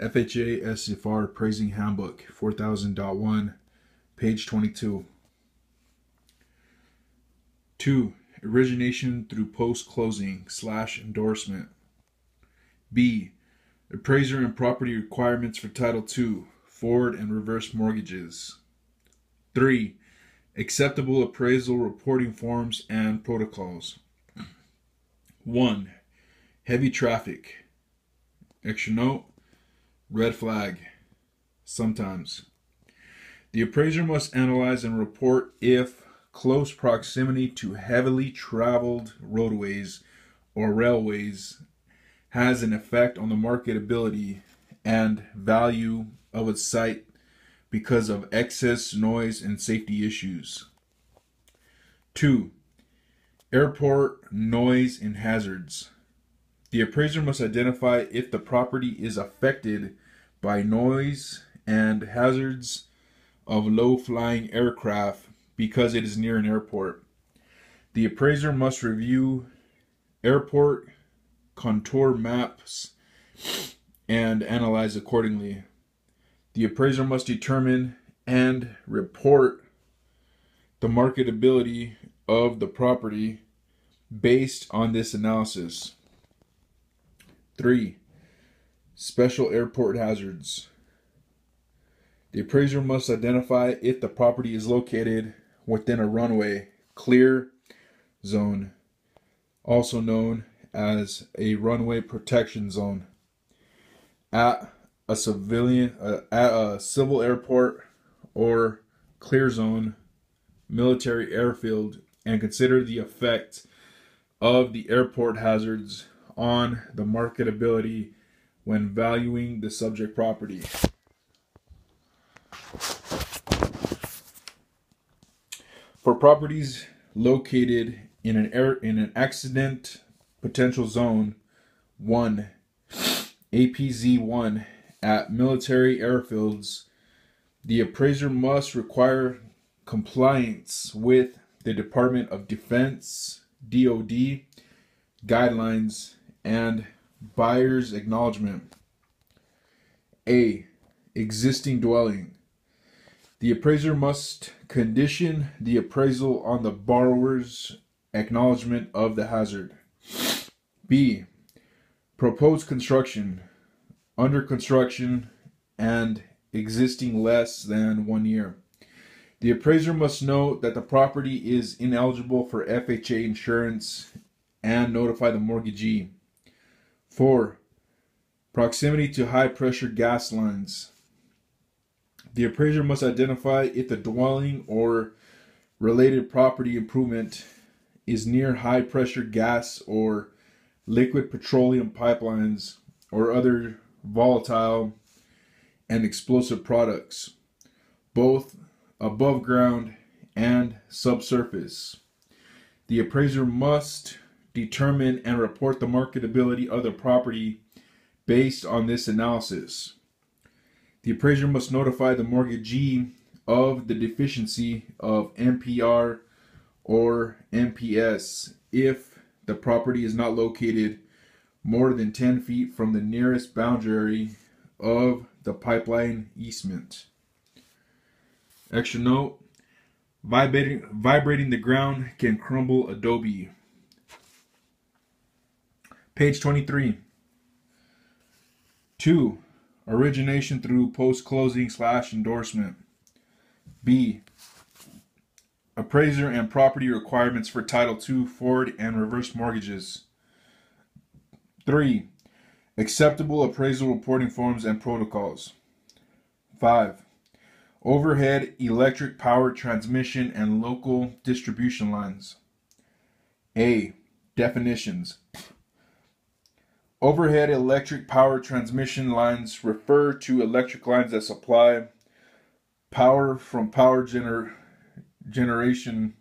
FHA SFR Appraising Handbook 4000.1, page 22. 2. Origination through post-closing / endorsement. B. Appraiser and property requirements for Title II, forward and reverse mortgages. 3. Acceptable appraisal reporting forms and protocols. 1. Heavy traffic. Extra note, red flag. Sometimes. The appraiser must analyze and report if close proximity to heavily traveled roadways or railways has an effect on the marketability and value of a site because of excess noise and safety issues. 2. Airport noise and hazards. The appraiser must identify if the property is affected by noise and hazards of low-flying aircraft because it is near an airport. The appraiser must review airport contour maps and analyze accordingly. The appraiser must determine and report the marketability of the property based on this analysis. 3. Special airport hazards. The appraiser must identify if the property is located within a runway clear zone, also known as a runway protection zone, at a civil airport or clear zone military airfield, and consider the effect of the airport hazards on the marketability when valuing the subject property. For properties located in an accident potential zone 1, APZ1 at military airfields, the appraiser must require compliance with the Department of Defense (DoD) guidelines and buyer's acknowledgement. A. Existing dwelling. The appraiser must condition the appraisal on the borrower's acknowledgement of the hazard. B. Proposed construction, under construction, and existing less than 1 year. The appraiser must note that the property is ineligible for FHA insurance and notify the mortgagee. 4. Proximity to high-pressure gas lines. The appraiser must identify if the dwelling or related property improvement is near high-pressure gas or liquid petroleum pipelines or other volatile and explosive products, both above ground and subsurface. The appraiser must determine and report the marketability of the property based on this analysis. The appraiser must notify the mortgagee of the deficiency of MPR or MPS if the property is not located more than 10 feet from the nearest boundary of the pipeline easement. Extra note, vibrating the ground can crumble adobe. Page 23. 2. Origination through post-closing / endorsement. B. Appraiser and property requirements for Title II, forward and reverse mortgages. 3. Acceptable appraisal reporting forms and protocols. 5. Overhead electric power transmission and local distribution lines. A. Definitions. Overhead electric power transmission lines refer to electric lines that supply power from power generation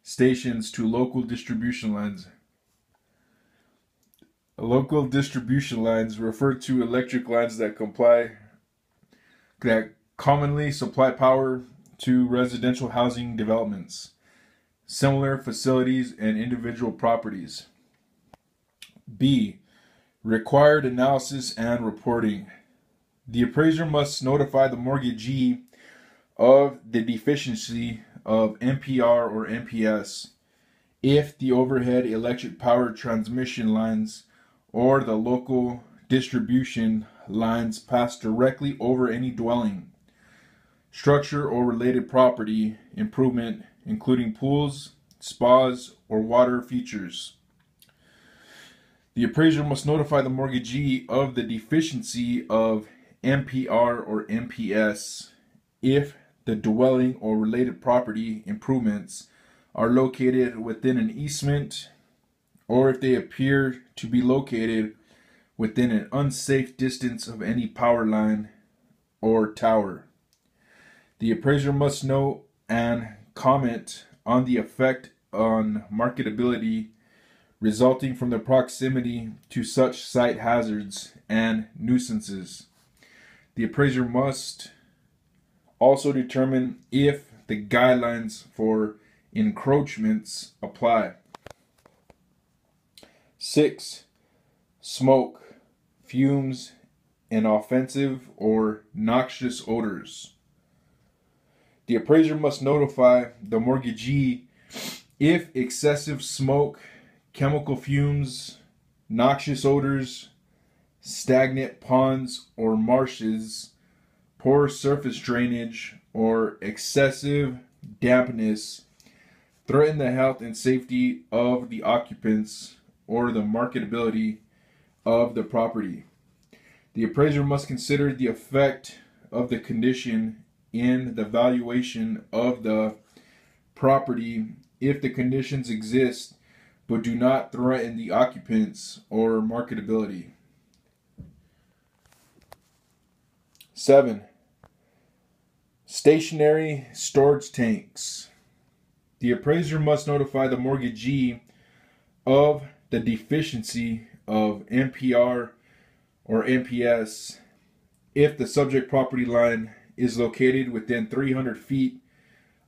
stations to local distribution lines. Local distribution lines refer to electric lines that commonly supply power to residential housing developments, similar facilities, and individual properties. B. Required analysis and reporting. The appraiser must notify the mortgagee of the deficiency of NPR or NPS if the overhead electric power transmission lines or the local distribution lines pass directly over any dwelling, structure, or related property improvement, including pools, spas, or water features. The appraiser must notify the mortgagee of the deficiency of NPR or NPS if the dwelling or related property improvements are located within an easement or if they appear to be located within an unsafe distance of any power line or tower. The appraiser must note and comment on the effect on marketability resulting from the proximity to such site hazards and nuisances. The appraiser must also determine if the guidelines for encroachments apply. 6. Smoke, fumes, and offensive or noxious odors. The appraiser must notify the mortgagee if excessive smoke, chemical fumes, noxious odors, stagnant ponds or marshes, poor surface drainage, or excessive dampness threaten the health and safety of the occupants or the marketability of the property. The appraiser must consider the effect of the condition in the valuation of the property if the conditions exist but do not threaten the occupants or marketability. 7. Stationary storage tanks. The appraiser must notify the mortgagee of the deficiency of NPR or NPS if the subject property line is located within 300 feet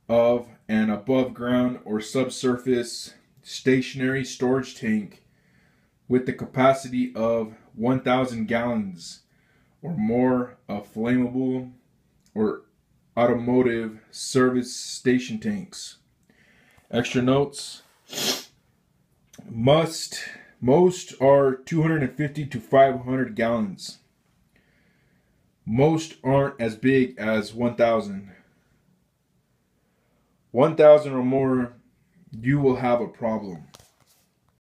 of an above ground or subsurface stationary storage tank with the capacity of 1,000 gallons or more of flammable or automotive service station tanks. Extra notes: most are 250 to 500 gallons. Most aren't as big as 1,000. 1,000 or more, you will have a problem.